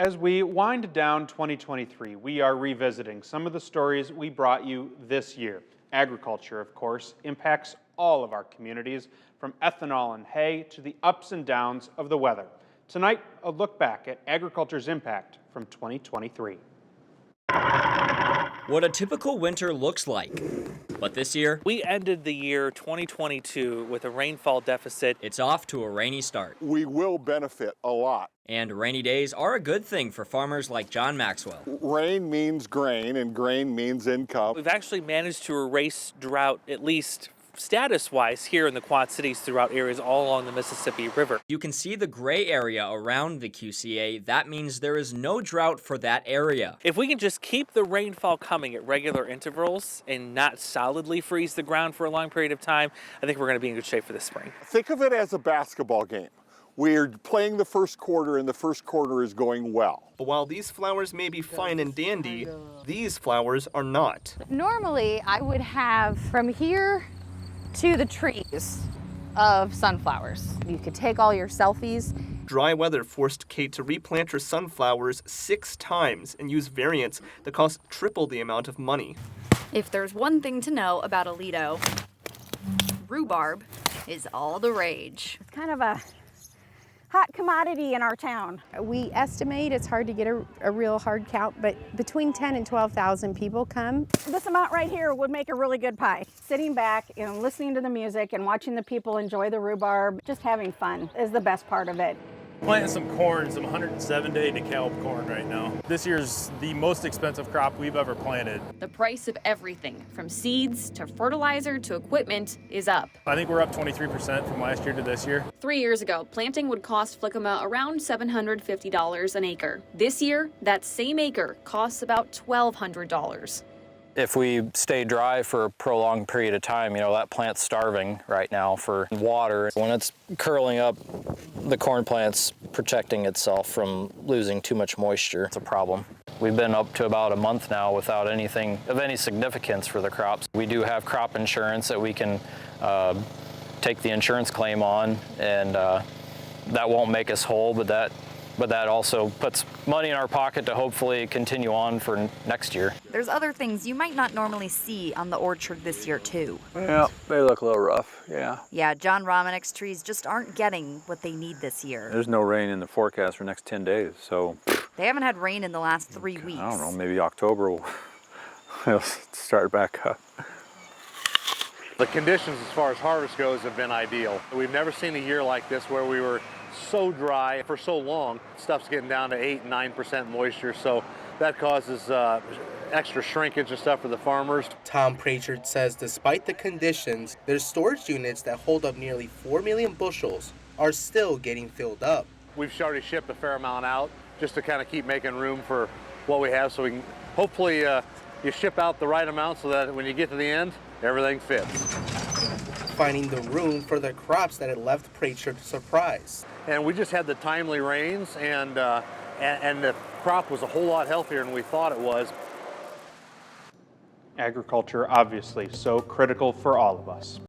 As we wind down 2023, we are revisiting some of the stories we brought you this year. Agriculture, of course, impacts all of our communities, from ethanol and hay to the ups and downs of the weather. Tonight, a look back at agriculture's impact from 2023. What a typical winter looks like. But this year, we ended the year 2022 with a rainfall deficit. It's off to a rainy start. We will benefit a lot. And rainy days are a good thing for farmers like John Maxwell. Rain means grain, and grain means income. We've actually managed to erase drought, at least status-wise, here in the Quad Cities throughout areas all along the Mississippi River. You can see the gray area around the QCA. That means there is no drought for that area. If we can just keep the rainfall coming at regular intervals and not solidly freeze the ground for a long period of time, I think we're going to be in good shape for this spring. Think of it as a basketball game. We're playing the first quarter, and the first quarter is going well. But while these flowers may be fine and dandy, these flowers are not. Normally, I would have from here to the trees of sunflowers. You could take all your selfies. Dry weather forced Kate to replant her sunflowers 6 times and use variants that cost triple the amount of money. If there's one thing to know about Aledo, rhubarb is all the rage. It's kind of a hot commodity in our town. We estimate, it's hard to get a real hard count, but between 10 and 12,000 people come. This amount right here would make a really good pie. Sitting back and listening to the music and watching the people enjoy the rhubarb, just having fun is the best part of it. Planting some corn, some 107-day DeKalb corn right now. This year's the most expensive crop we've ever planted. The price of everything, from seeds to fertilizer to equipment, is up. I think we're up 23% from last year to this year. 3 years ago, planting would cost Flickama around $750 an acre. This year, that same acre costs about $1,200. If we stay dry for a prolonged period of time, that plant's starving right now for water. When it's curling up, the corn plant's protecting itself from losing too much moisture. It's a problem. We've been up to about a month now without anything of any significance for the crops. We do have crop insurance that we can take the insurance claim on, and that won't make us whole, but that also puts money in our pocket to hopefully continue on for next year. There's other things you might not normally see on the orchard this year, too. Yeah, they look a little rough, yeah. Yeah, John Romanik's trees just aren't getting what they need this year. There's no rain in the forecast for the next 10 days, so. They haven't had rain in the last 3 weeks. I don't know, maybe October we'll start back up. The conditions as far as harvest goes have been ideal. We've never seen a year like this where we were so dry for so long. Stuff's getting down to 8-9% moisture, so that causes extra shrinkage and stuff for the farmers. Tom Pratchard says despite the conditions, their storage units that hold up nearly 4 million bushels are still getting filled up. We've already shipped a fair amount out just to kind of keep making room for what we have, so we can hopefully you ship out the right amount so that when you get to the end, everything fits. Finding the room for the crops that had left Pratchard surprised. And we just had the timely rains, and the crop was a whole lot healthier than we thought it was. Agriculture, obviously, so critical for all of us.